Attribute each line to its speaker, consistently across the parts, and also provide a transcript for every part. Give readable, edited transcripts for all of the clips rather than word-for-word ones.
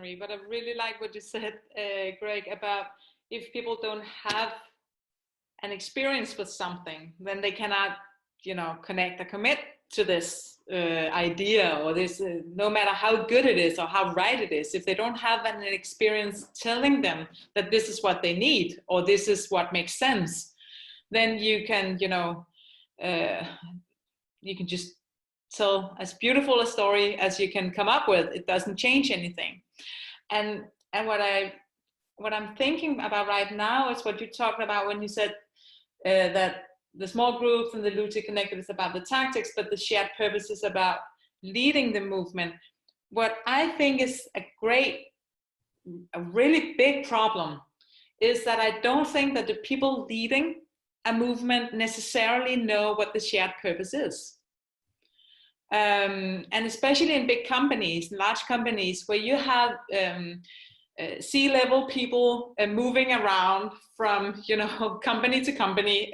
Speaker 1: Marie, but I really like what you said, Greg, about if people don't have an experience with something, then they cannot, connect or commit to this idea or this, no matter how good it is or how right it is. If they don't have an experience telling them that this is what they need or this is what makes sense, then you can, you can just tell as beautiful a story as you can come up with. It doesn't change anything. And what I'm thinking about right now is what you talked about when you said that the small groups and the loosely connected is about the tactics, but the shared purpose is about leading the movement. What I think is a really big problem is that I don't think that the people leading a movement necessarily know what the shared purpose is. And especially in big companies, large companies, where you have C-level people moving around from, company to company,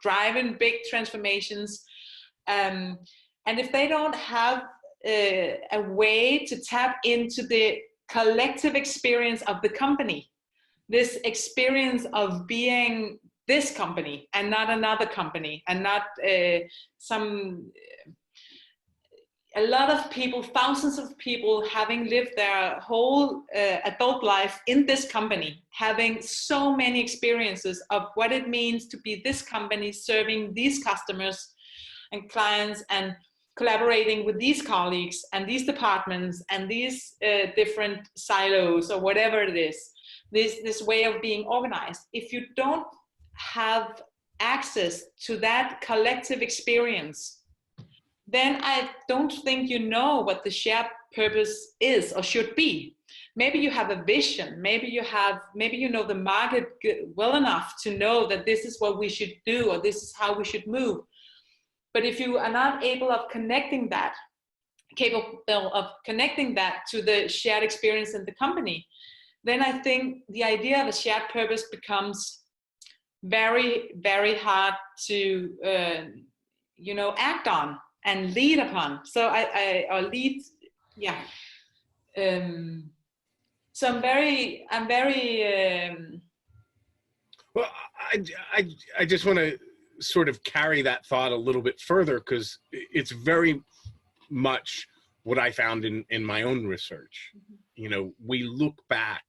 Speaker 1: driving big transformations. And if they don't have a way to tap into the collective experience of the company, this experience of being this company and not another company, and not a lot of people, thousands of people having lived their whole adult life in this company, having so many experiences of what it means to be this company, serving these customers and clients and collaborating with these colleagues and these departments and these different silos or whatever it is, this way of being organized. If you don't have access to that collective experience, then I don't think you know what the shared purpose is or should be. Maybe you have a vision, maybe you know the market well enough to know that this is what we should do or this is how we should move. But if you are not capable of connecting that to the shared experience in the company, then I think the idea of a shared purpose becomes very, very hard to act on and lead upon. So so I'm very
Speaker 2: well, I just want to sort of carry that thought a little bit further, because it's very much what I found in my own research. We look back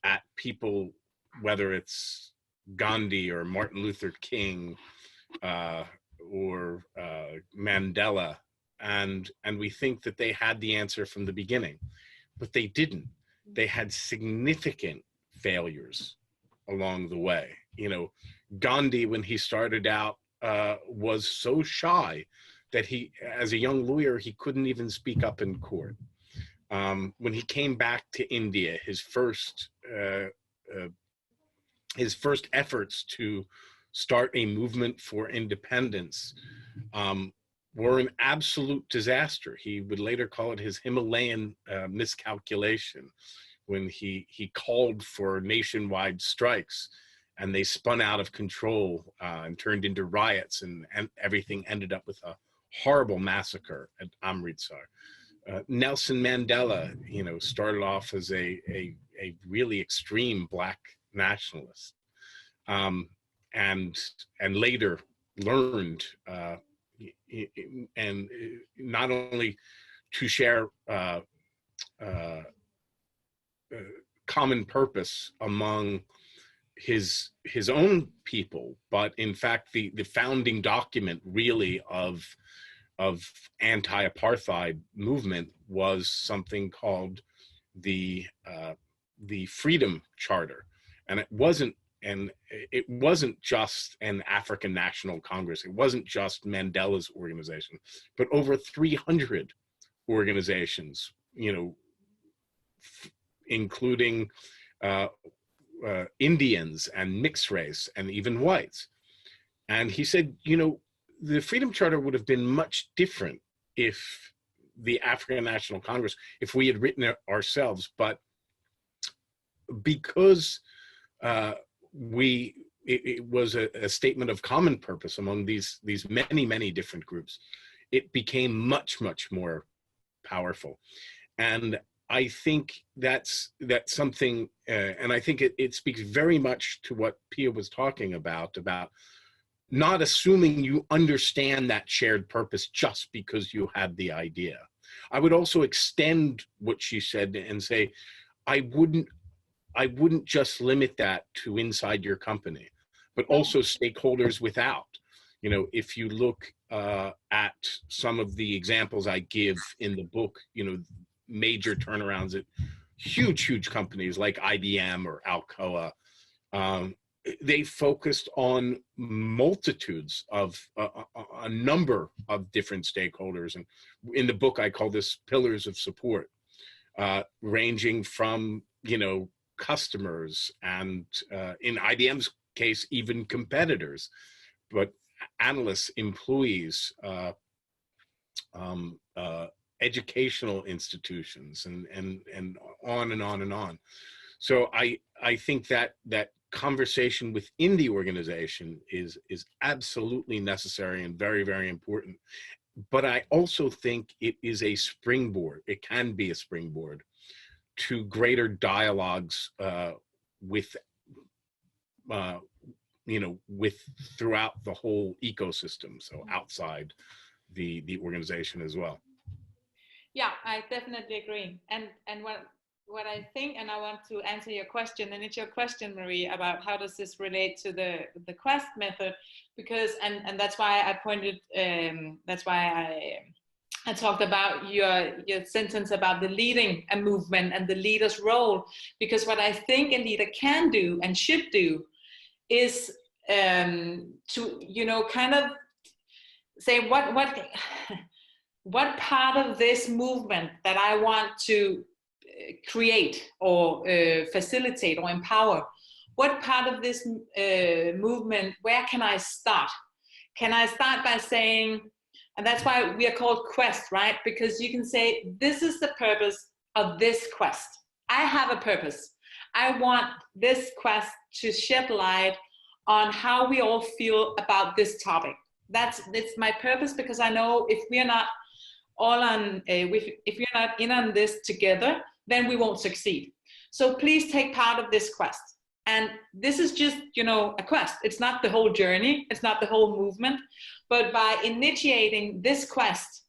Speaker 2: at people, whether it's Gandhi or Martin Luther King, or Mandela, and we think that they had the answer from the beginning, but they didn't. They had significant failures along the way. Gandhi, when he started out, was so shy that he, as a young lawyer, he couldn't even speak up in court. When he came back to India, his first efforts to start a movement for independence were an absolute disaster. He would later call it his Himalayan miscalculation, when he called for nationwide strikes and they spun out of control and turned into riots, and everything ended up with a horrible massacre at Amritsar. Nelson Mandela, started off as a really extreme Black nationalist. And later learned, and not only to share common purpose among his own people, but in fact the founding document really of anti-apartheid movement was something called the Freedom Charter, and it wasn't just an African National Congress. It wasn't just Mandela's organization, but over 300 organizations, including Indians and mixed race and even whites. And he said, the Freedom Charter would have been much different if the African National Congress, if we had written it ourselves, but because it was a statement of common purpose among these many, many different groups, it became much, much more powerful. And I think that's something, and I think it speaks very much to what Pia was talking about not assuming you understand that shared purpose just because you had the idea. I would also extend what she said and say, I wouldn't just limit that to inside your company, but also stakeholders without. You know, if you look at some of the examples I give in the book, you know, major turnarounds at huge companies like IBM or Alcoa, they focused on multitudes of a number of different stakeholders. And in the book, I call this pillars of support, ranging from, you know, customers and in IBM's case, even competitors, but analysts, employees, educational institutions, and on and on and on. So I think that conversation within the organization is absolutely necessary and very important. But I also think it is a springboard. It can be a springboard to greater dialogues with you know, with throughout the whole ecosystem, so outside the organization as well.
Speaker 1: Yeah, I definitely agree. And what I think, and I want to answer your question, and it's your question, Marie, about how does this relate to the Quest method, because and that's why I pointed, that's why I talked about your sentence about the leading a movement and the leader's role, because what I think a leader can do and should do is to, you know, kind of say what part of this movement that I want to create or facilitate or empower, what part of this movement, where can I start? Can I start by saying, and that's why we are called Quest, right? Because you can say, this is the purpose of this quest. I have a purpose. I want this quest to shed light on how we all feel about this topic. It's my purpose, because I know if we are not all on, if we're not in on this together, then we won't succeed. So please take part of this quest. And this is just, you know, a quest. It's not the whole journey. It's not the whole movement. But by initiating this quest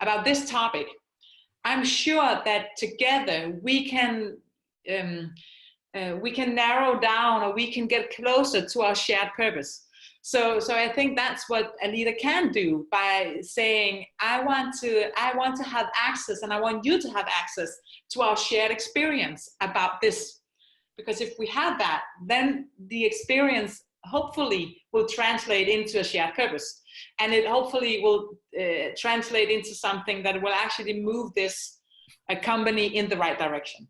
Speaker 1: about this topic, I'm sure that together we can narrow down, or we can get closer to our shared purpose. So I think that's what a leader can do, by saying, I want to have access, and I want you to have access to our shared experience about this. Because if we have that, then the experience hopefully will translate into a shared purpose. And it hopefully will translate into something that will actually move this company in the right direction.